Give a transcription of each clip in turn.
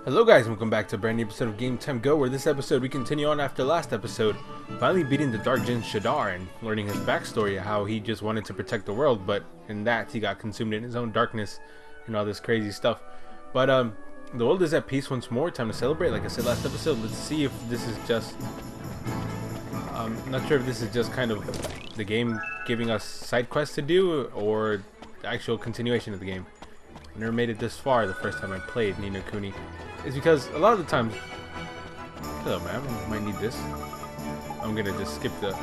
Hello guys, welcome back to a brand new episode of Game Time Go, where this episode we continue on after last episode, finally beating the Dark Djinn Shaddar and learning his backstory, how he just wanted to protect the world, but in that he got consumed in his own darkness and all this crazy stuff. But the world is at peace once more, time to celebrate. Like I said last episode, let's see if this is just, I'm not sure if this is just kind of the game giving us side quests to do, or the actual continuation of the game. I never made it this far the first time I played No Kuni. Is because a lot of the times, hello ma'am, I might need this. I'm gonna just skip the,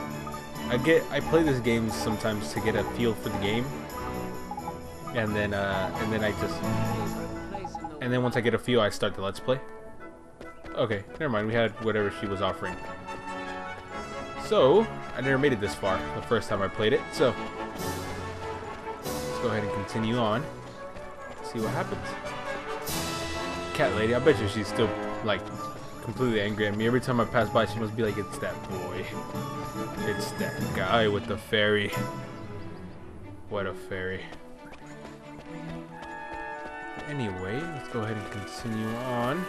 I play this game sometimes to get a feel for the game, and then once I get a feel, I start the let's play. Okay, never mind, we had whatever she was offering. So I never made it this far the first time I played it, so let's go ahead and continue on, see what happens. Cat lady, I bet you she's still like completely angry at me. Every time I pass by, she must be like, it's that boy, it's that guy with the fairy. What a fairy. Anyway, let's go ahead and continue on.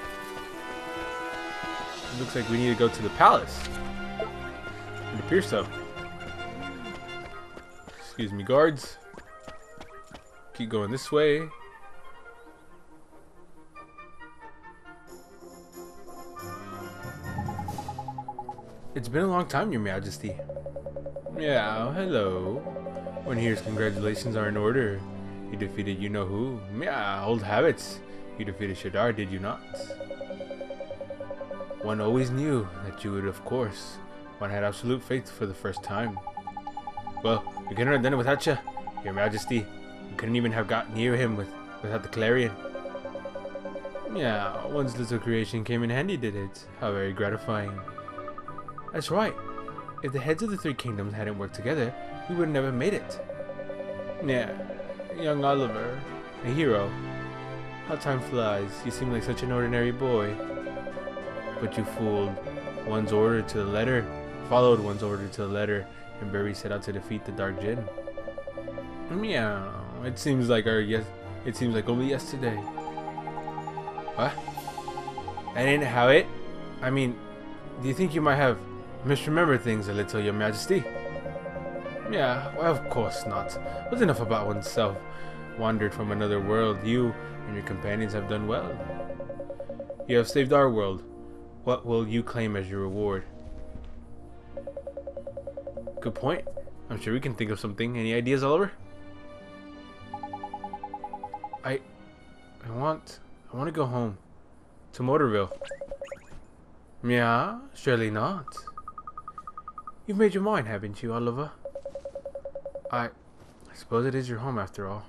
It looks like we need to go to the palace. It appears so. Excuse me, guards. Keep going this way. It's been a long time, Your Majesty. Yeah, hello. One here's congratulations are in order. You defeated you-know-who. Yeah, old habits. You defeated Shaddar, did you not? One always knew that you would, of course. One had absolute faith for the first time. Well, we couldn't have done it without you, Your Majesty. We couldn't even have got near him without the clarion. Yeah, one's little creation came in handy, did it? How very gratifying. That's right. If the heads of the three kingdoms hadn't worked together, we would never have made it. Yeah, young Oliver, a hero. How time flies. You seem like such an ordinary boy. But you fooled. One's order to the letter, followed one's order to the letter, and Barry set out to defeat the Dark Djinn. Meow. It seems like only yesterday. What? That ain't how it. I mean, do you think you might have misremembered things a little, Your Majesty? Yeah, well, of course not. But enough about oneself. Wandered from another world. You and your companions have done well. You have saved our world. What will you claim as your reward? Good point. I'm sure we can think of something. Any ideas, Oliver? I want to go home. To Motorville. Yeah, surely not. You've made your mind, haven't you, Oliver? I suppose it is your home after all.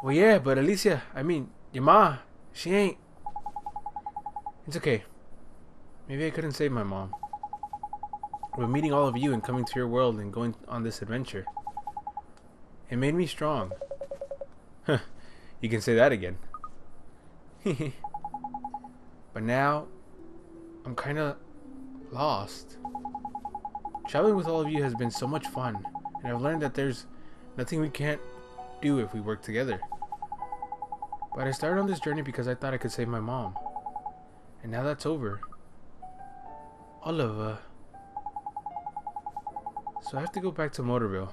Well, yeah, but Alicia, I mean, your ma, she ain't. It's okay. Maybe I couldn't save my mom. But meeting all of you and coming to your world and going on this adventure, it made me strong. Huh, you can say that again. But now, I'm kinda lost. Traveling with all of you has been so much fun, and I've learned that there's nothing we can't do if we work together. But I started on this journey because I thought I could save my mom. And now that's over. Oliver. So I have to go back to Motorville.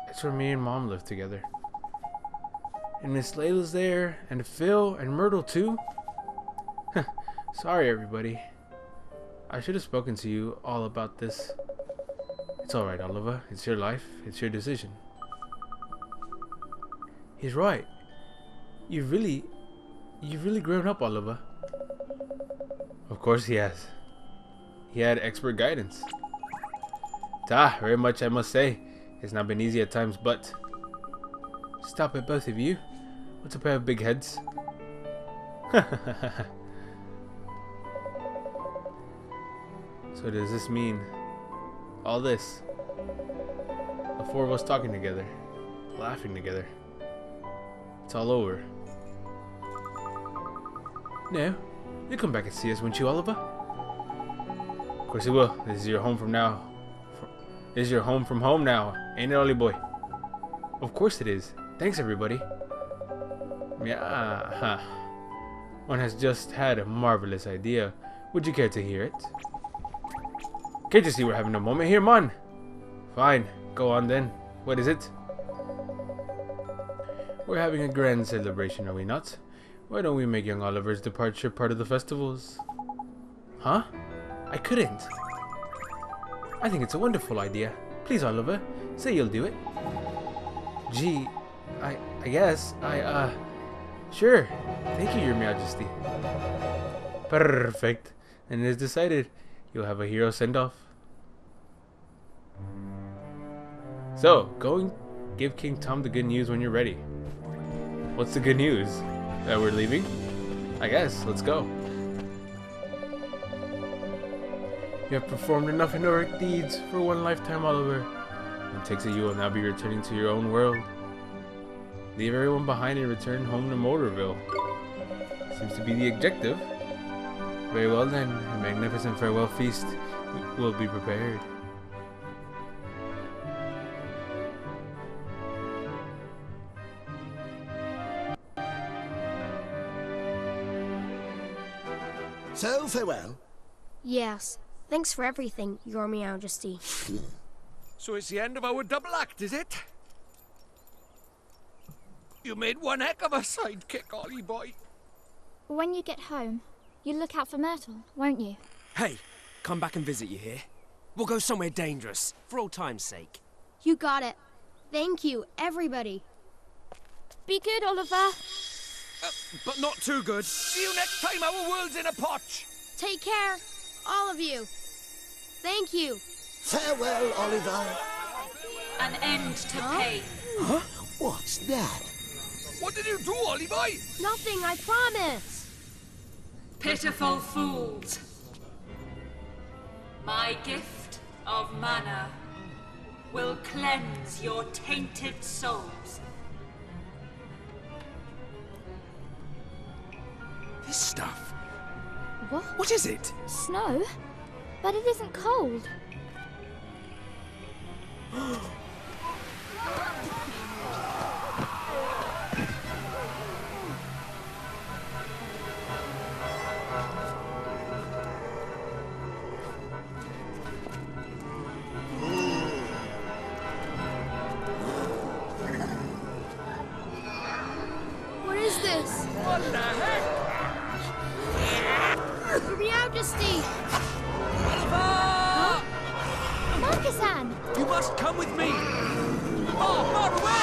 It's where me and Mom live together. And Miss Layla's there, and Phil, and Myrtle too. Sorry everybody. I should have spoken to you all about this. It's alright, Oliver. It's your life. It's your decision. He's right. You've really grown up, Oliver. Of course he has. He had expert guidance. Very much I must say. It's not been easy at times, but... Stop it, both of you. What's a pair of big heads? So does this mean all this? The four of us talking together, laughing together. It's all over. No, you'll come back and see us, won't you, Oliver? Of course you will. This is your home from now. This is your home from home now, ain't it, Ollie boy? Of course it is. Thanks, everybody. Yeah. One has just had a marvelous idea. Would you care to hear it? Can't you see we're having a moment here, man? Fine, go on then. What is it? We're having a grand celebration, are we not? Why don't we make young Oliver's departure part of the festivals? Huh? I couldn't. I think it's a wonderful idea. Please, Oliver, say you'll do it. Gee, I guess, sure. Thank you, Your Majesty. Perfect. And it is decided. You'll have a hero send-off. So, go and give King Tom the good news when you're ready. What's the good news? That we're leaving? I guess. Let's go. You have performed enough heroic deeds for one lifetime, Oliver. It takes it you will now be returning to your own world. Leave everyone behind and return home to Motorville. Seems to be the objective. Very well then, a magnificent farewell feast will be prepared. So, farewell. Yes. Thanks for everything, Your Majesty. So it's the end of our double act, is it? You made one heck of a sidekick, Ollie boy. When you get home, you look out for Myrtle, won't you? Hey, come back and visit you here. We'll go somewhere dangerous, for old time's sake. You got it. Thank you, everybody. Be good, Oliver. But not too good. See you next time our world's in a potch. Take care, all of you. Thank you. Farewell, Oliver. An end to pain. Huh? What's that? What did you do, Ollie boy? Nothing, I promise. Pitiful fools. My gift of mana will cleanse your tainted souls. This stuff. What? What is it? Snow? But it isn't cold. What is this? What the heck? Your Majesty! Oliver! Marcus-Anne! You must come with me. Oh, far away!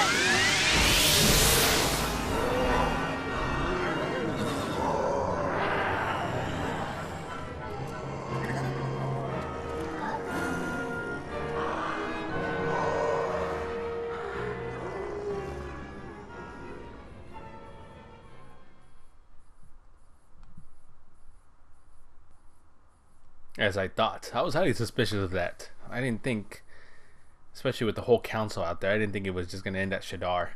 As I thought. I was highly suspicious of that. I didn't think, especially with the whole council out there, I didn't think it was just going to end at Shaddar.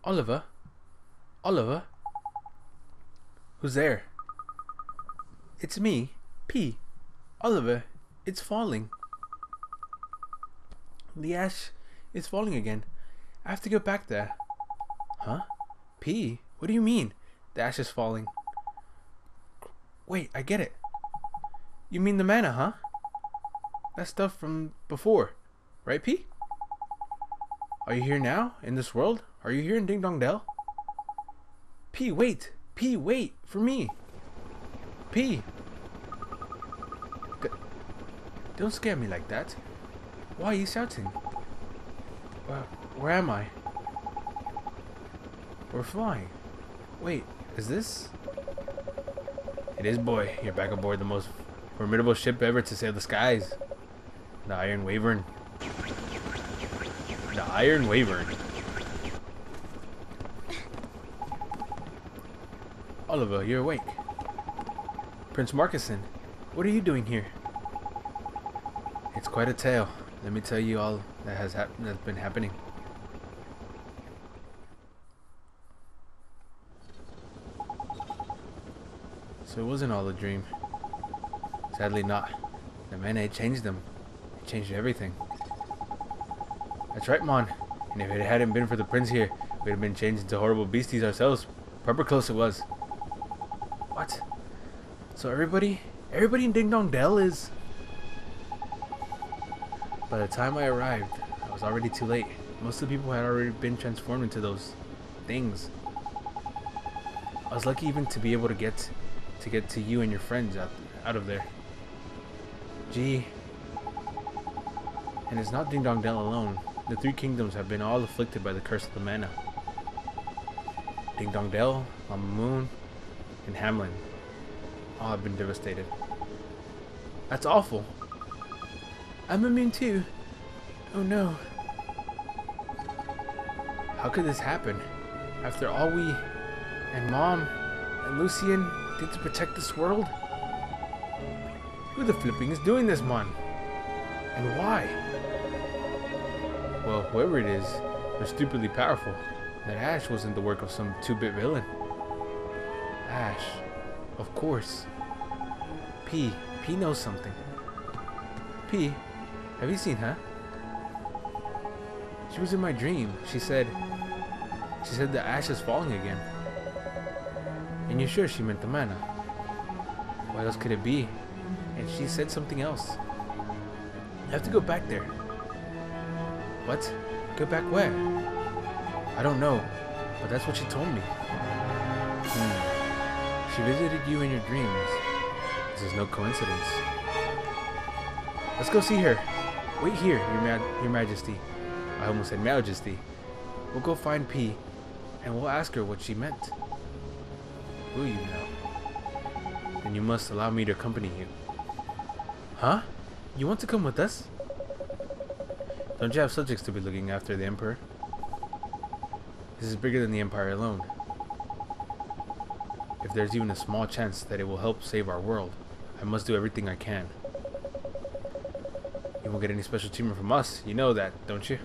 Oliver? Oliver? Who's there? It's me, P. Oliver, it's falling. The ash is falling again. I have to get back there. Huh? P? What do you mean? The ash is falling. Wait, I get it. You mean the mana, huh? That stuff from before. Right, P? Are you here now? In this world? Are you here in Ding Dong Dell? P, wait! P, wait! For me! P! Don't scare me like that. Why are you shouting? Where am I? We're flying. Wait, is this? It is, boy. You're back aboard the most formidable ship ever to sail the skies. The Iron Wyvern. The Iron Wyvern. Oliver, you're awake. Prince Marcus-Anne, what are you doing here? It's quite a tale. Let me tell you all that has been happening. So it wasn't all a dream. Sadly not. The mana changed them. It changed everything. That's right, Mon. And if it hadn't been for the prince here, we'd have been changed into horrible beasties ourselves. Proper close it was. What? So everybody in Ding Dong Dell is... By the time I arrived, I was already too late. Most of the people had already been transformed into those things. I was lucky even to be able to get to you and your friends out of there. Gee. And it's not Ding Dong Dell alone. The three kingdoms have been all afflicted by the curse of the mana. Ding Dong Dell, Mama Moon, and Hamlin all have been devastated. That's awful. I'm immune too. Oh no. How could this happen? After all we and Mom and Lucien did to protect this world? Who the flipping is doing this, man? And why? Well, whoever it is, they're stupidly powerful. That Ash wasn't the work of some 2-bit villain. Ash. Of course. P knows something. P, have you seen her? She was in my dream. She said the ash is falling again. And you're sure she meant the mana? What else could it be? And she said something else. You have to go back there. What? Go back where? I don't know, but that's what she told me. She visited you in your dreams. This is no coincidence. Let's go see her. Wait here, your Majesty. I almost said Majesty. We'll go find P, and we'll ask her what she meant. Will you now? Then you must allow me to accompany you. Huh? You want to come with us? Don't you have subjects to be looking after the Emperor? This is bigger than the Empire alone. If there's even a small chance that it will help save our world, I must do everything I can. You won't get any special treatment from us, you know that, don't you?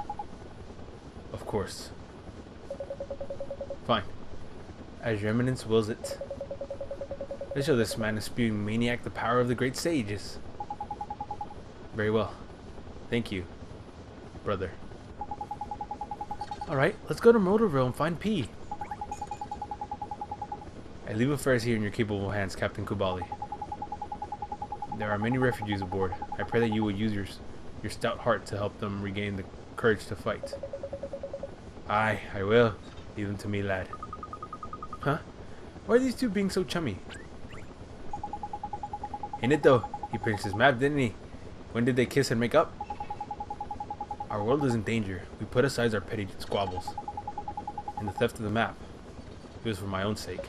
Of course. Fine. As your eminence wills it. Let's show this man a spewing maniac the power of the great sages. Very well. Thank you, brother. Alright, let's go to Motorville and find P. I leave affairs here in your capable hands, Captain Kubali. There are many refugees aboard. I pray that you will use your stout heart to help them regain the courage to fight. Aye, I will. Leave them to me, lad. Huh? Why are these two being so chummy? Ain't it though? He pinched his map, didn't he? When did they kiss and make up? Our world is in danger. We put aside our petty squabbles. And the theft of the map. It was for my own sake.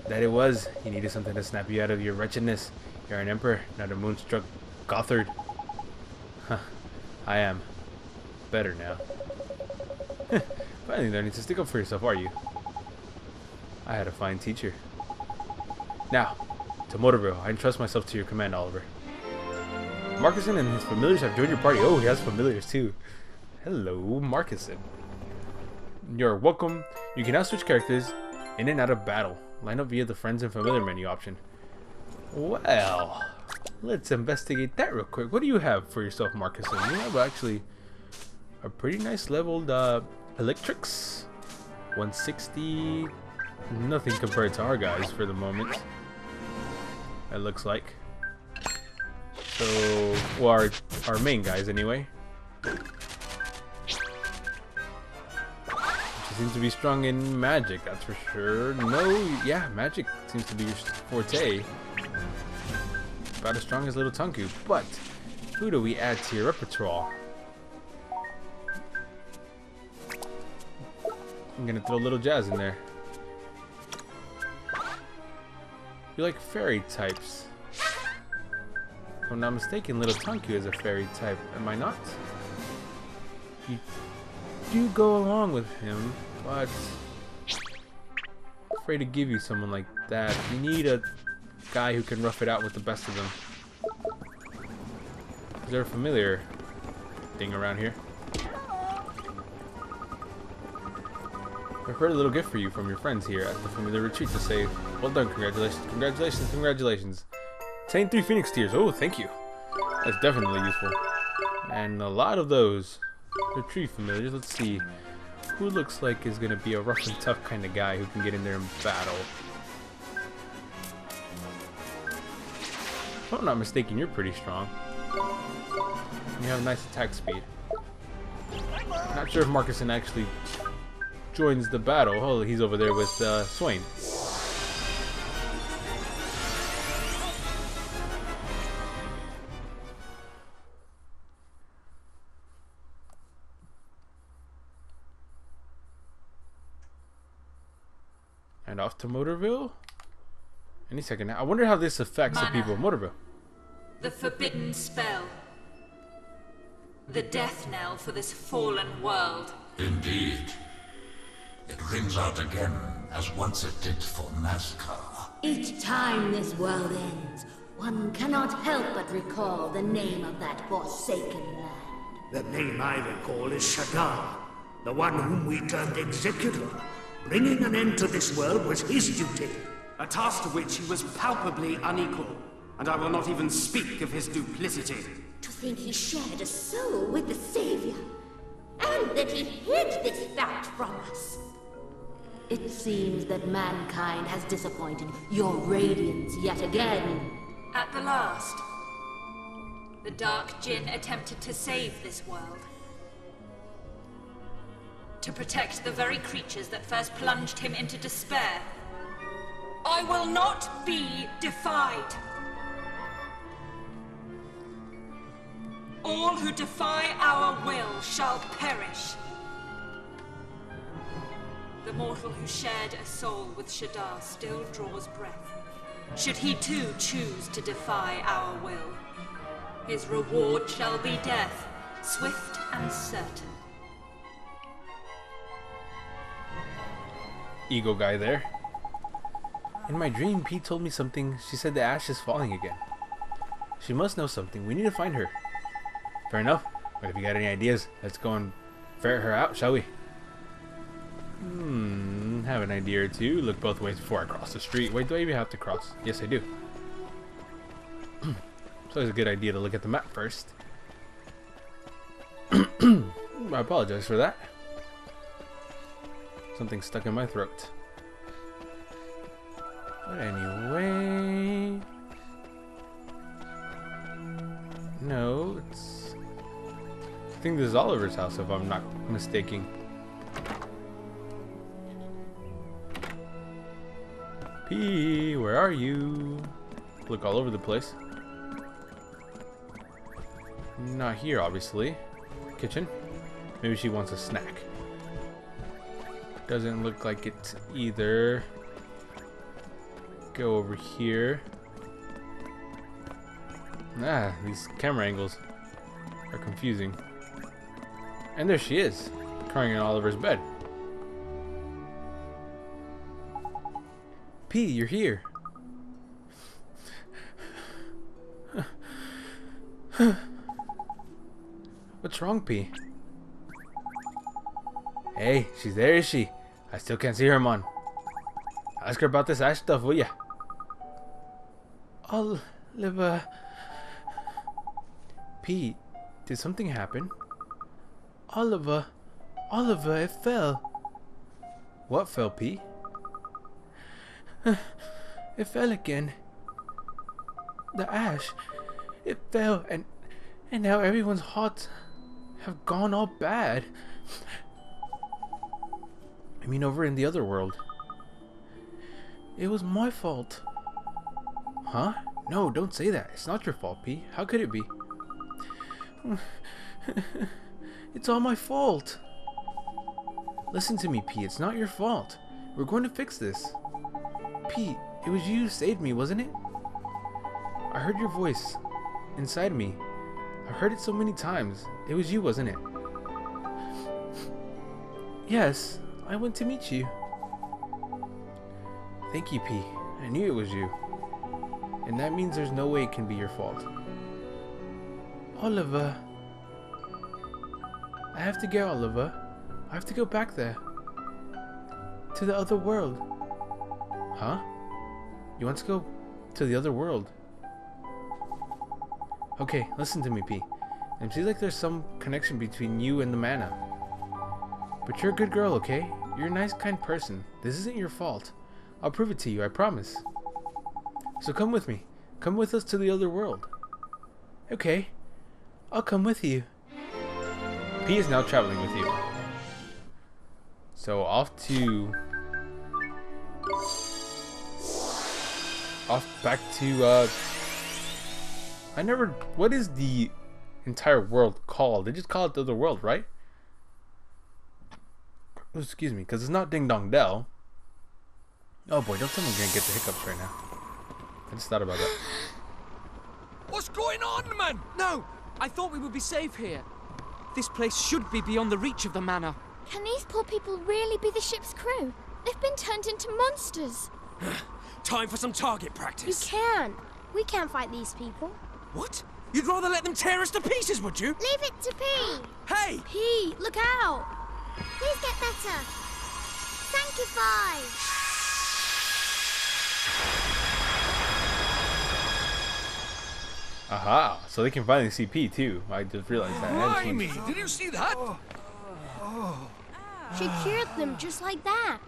That it was. You needed something to snap you out of your wretchedness. You're an emperor, not a moonstruck Gothard. Huh. I am. Better now. Finally learning to stick up for yourself, are you? I had a fine teacher. Now, to Motorville. I entrust myself to your command, Oliver. Marcuson and his familiars have joined your party. Oh, he has familiars too. Hello, Marcuson. You're welcome. You can now switch characters in and out of battle. Line up via the friends and familiar menu option. Well, let's investigate that real quick. What do you have for yourself, Marcuson? You have actually a pretty nice leveled electrics. 160. Nothing compared to our guys for the moment. It looks like. So, well, our main guys anyway. She seems to be strong in magic, that's for sure. No, yeah, magic seems to be your forte. About as strong as little Tunku. But who do we add to your repertoire? I'm gonna throw little Jazz in there. You like fairy types. If I'm not mistaken, little Tunku is a fairy type, am I not? You do go along with him, but I'm afraid to give you someone like that. You need a guy who can rough it out with the best of them. Is there a familiar thing around here? I've heard a little gift for you from your friends here at the familiar retreat to say, well done, congratulations, congratulations, congratulations. Obtain 3 Phoenix Tears. Oh, thank you. That's definitely useful. And a lot of those. Retrieve familiars. Let's see. Who looks like is gonna be a rough and tough kind of guy who can get in there and battle? If I'm not mistaken, you're pretty strong. You have a nice attack speed. Not sure if Marcuson actually joins the battle. Oh, he's over there with Swain. And off to Motorville? Any second now. I wonder how this affects the people of Motorville. The forbidden spell. The death knell for this fallen world. Indeed. It rings out again, as once it did for Nazca. Each time this world ends, one cannot help but recall the name of that forsaken land. The name I recall is Shaddar, the one whom we turned executor. Bringing an end to this world was his duty. A task to which he was palpably unequal, and I will not even speak of his duplicity. To think he shared a soul with the Savior, and that he hid this fact from us. It seems that mankind has disappointed your radiance yet again. At the last, the Dark Jinn attempted to save this world. To protect the very creatures that first plunged him into despair. I will not be defied. All who defy our will shall perish. The mortal who shared a soul with Shaddar still draws breath. Should he too choose to defy our will, his reward shall be death, swift and certain. Ego guy there. In my dream, Pete told me something. She said the ash is falling again. She must know something. We need to find her. Fair enough. But if you got any ideas, let's go and ferret her out, shall we? Have an idea or two. Look both ways before I cross the street. Wait, do I even have to cross? Yes, I do. It's always a good idea to look at the map first. I apologize for that. Something stuck in my throat. But anyway... No, it's... I think this is Oliver's house, if I'm not mistaken. P, where are you? Look all over the place. Not here, obviously. Kitchen? Maybe she wants a snack. Doesn't look like it either. Go over here. Ah, these camera angles are confusing. And there she is, crying in Oliver's bed. P, you're here. What's wrong, P? Hey, she's there, is she? I still can't see her, man. Ask her about this ash stuff, will ya? Oliver... P, did something happen? Oliver, it fell. What fell, P? It fell again. The ash. It fell, and now everyone's hearts have gone all bad. I mean, over in the other world. It was my fault. Huh? No, don't say that. It's not your fault, P. How could it be? It's all my fault. Listen to me, P. It's not your fault. We're going to fix this. P, it was you who saved me, wasn't it? I heard your voice inside me. I've heard it so many times. It was you, wasn't it? Yes, I went to meet you. Thank you, P. I knew it was you. And that means there's no way it can be your fault. Oliver. I have to go, Oliver. I have to go back there. To the other world. Huh? You want to go to the other world? Okay, listen to me, P. It seems like there's some connection between you and the mana. But you're a good girl, okay? You're a nice, kind person. This isn't your fault. I'll prove it to you, I promise. So come with me. Come with us to the other world. Okay. I'll come with you. P is now traveling with you. So off back to what is the entire world called? They just call it the other world, right? Oh, excuse me, because it's not Ding Dong Dell. Oh boy, don't tell me I'm gonna get the hiccups right now. I just thought about that. What's going on, man? No! I thought we would be safe here. This place should be beyond the reach of the manor. Can these poor people really be the ship's crew? They've been turned into monsters. Time for some target practice. We can't. We can't fight these people. What? You'd rather let them tear us to pieces, would you? Leave it to P. Hey! P, look out! Please get better. Sanctify! Aha! So they can finally see P too. I just realized that. Blimey, did you see that? She cured them just like that.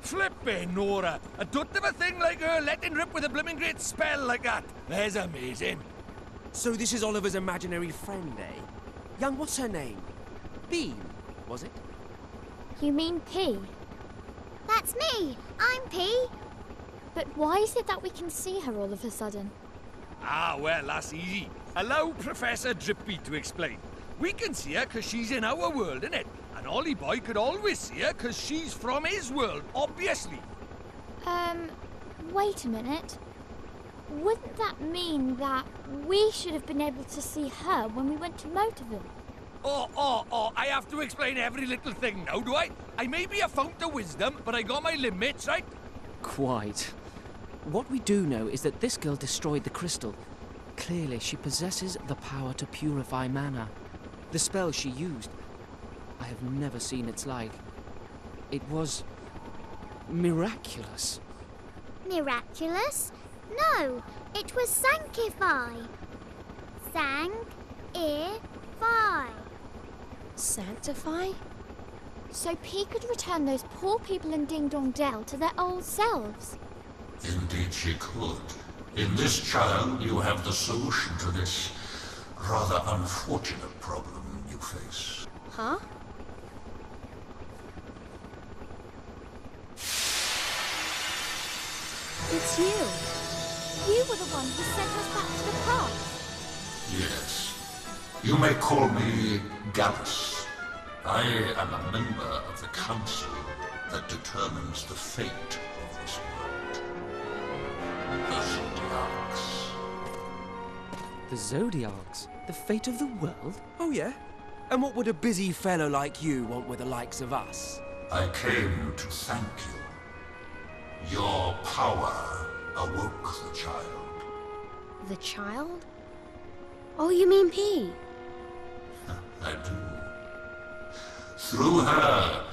Flippin' Nora! I don't have a thing like her letting rip with a blooming great spell like that. That's amazing. So this is Oliver's imaginary friend, eh? Young, what's her name? Bean, was it? You mean P? That's me. I'm P. But why is it that we can see her all of a sudden? Ah, well, that's easy. Allow Professor Drippy to explain. We can see her because she's in our world, innit? And Ollie Boy could always see her because she's from his world, obviously. Wait a minute. Wouldn't that mean that we should have been able to see her when we went to Motorville? Oh, I have to explain every little thing now, do I? I may be a fount of wisdom, but I got my limits, right? Quite. What we do know is that this girl destroyed the crystal. Clearly, she possesses the power to purify mana. The spell she used, I have never seen its like. It was miraculous. Miraculous? No, it was sanctify. Sang-i-fy. Sanctify? So P could return those poor people in Ding Dong Dell to their old selves. Indeed she could. In this child, you have the solution to this rather unfortunate problem you face. Huh? It's you. You were the one who sent us back to the past. Yes. You may call me Gallus. I am a member of the council that determines the fate of this world. The Zodiacs. The Zodiacs? The fate of the world? Oh, yeah? And what would a busy fellow like you want with the likes of us? I came to thank you. Your power awoke the child. The child? Oh, you mean P? I do. Through her,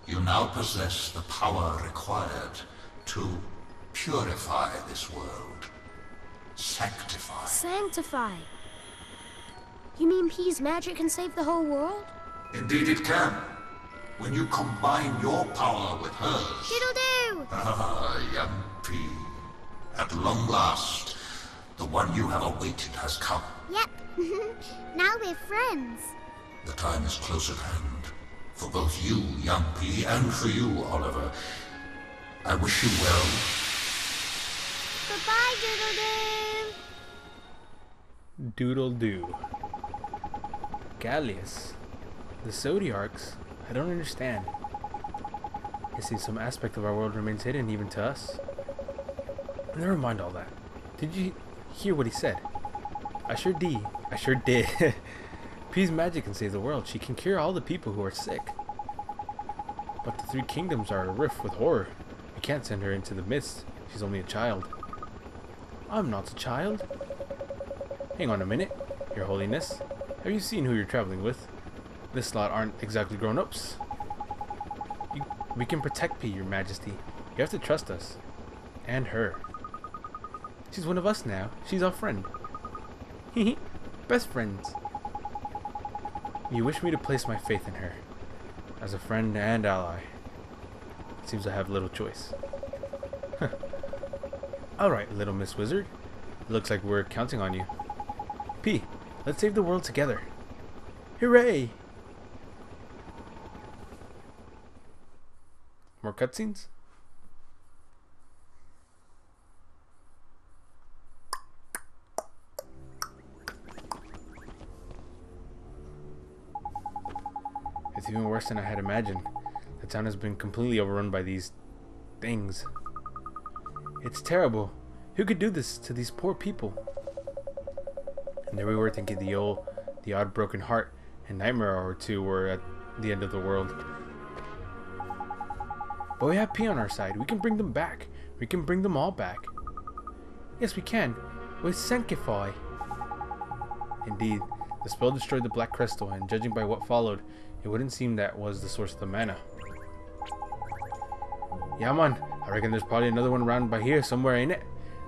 you now possess the power required to purify this world. Sanctify. Sanctify. You mean P's magic can save the whole world? Indeed it can. When you combine your power with hers. Diddle-doo! Ah, young P. At long last, the one you have awaited has come. Yep. Now we're friends. The time is close at hand. For both you, young P, and for you, Oliver. I wish you well. Goodbye, Doodle-doo. Doodle-doo. Gallius. The Zodiacs? I don't understand. I see some aspect of our world remains hidden even to us. Never mind all that. Did you hear what he said? I sure did. P's magic can save the world. She can cure all the people who are sick. But the three kingdoms are a rift with horror. We can't send her into the mist. She's only a child. I'm not a child. Hang on a minute, Your Holiness. Have you seen who you're traveling with? This lot aren't exactly grown-ups. We can protect P, Your Majesty. You have to trust us. And her. She's one of us now. She's our friend. Best friends. You wish me to place my faith in her, as a friend and ally. It seems I have little choice. Alright, little Miss Wizard. It looks like we're counting on you. P, let's save the world together. Hooray! More cutscenes? It's even worse than I had imagined. The town has been completely overrun by these things. It's terrible. Who could do this to these poor people? And there we were thinking the odd broken heart and nightmare or two were at the end of the world. But we have P on our side. We can bring them back. We can bring them all back. Yes, we can. With Sanctify. Indeed, the spell destroyed the black crystal, and judging by what followed, it wouldn't seem that was the source of the mana. Yeah, man. I reckon there's probably another one around by here somewhere, ain't it?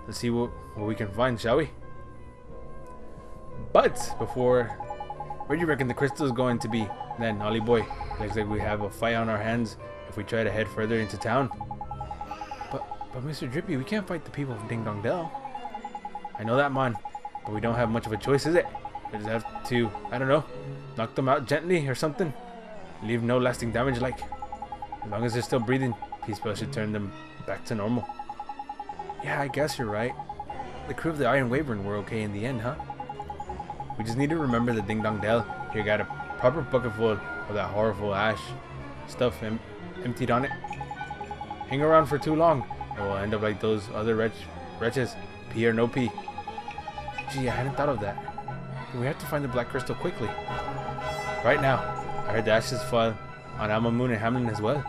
Let's see what we can find, shall we? But before, where do you reckon the crystal is going to be? Then, Ollie boy, looks like we have a fight on our hands if we try to head further into town. But Mr. Drippy, we can't fight the people of Ding Dong Dell. I know that, man, but we don't have much of a choice, is it? We just have to, I don't know, knock them out gently or something. Leave no lasting damage, like. As long as they're still breathing, Peace Spell should turn them back to normal. Yeah, I guess you're right. The crew of the Iron Wyvern were okay in the end, huh? We just need to remember the Ding Dong Dell. Here, got a proper bucket full of that horrible ash stuff emptied on it. Hang around for too long, and we'll end up like those other wretches, P or no P. Gee, I hadn't thought of that. We have to find the black crystal quickly. Right now. I heard the ashes fall on Alma Moon and Hamlin as well.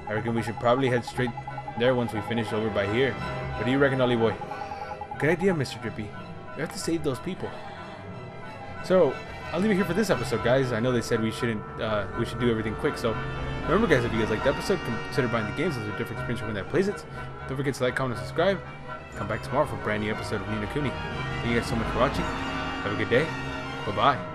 I reckon we should probably head straight there once we finish over by here. What do you reckon, Ollie boy? Good idea, Mr. Drippy. We have to save those people. So, I'll leave it here for this episode, guys. I know they said we should do everything quick, so remember, guys, if you guys liked the episode, consider buying the games. There's a different experience when that plays it. Don't forget to like, comment, and subscribe. Come back tomorrow for a brand new episode of No Kuni. Thank you guys so much for watching. Have a good day. Bye-bye.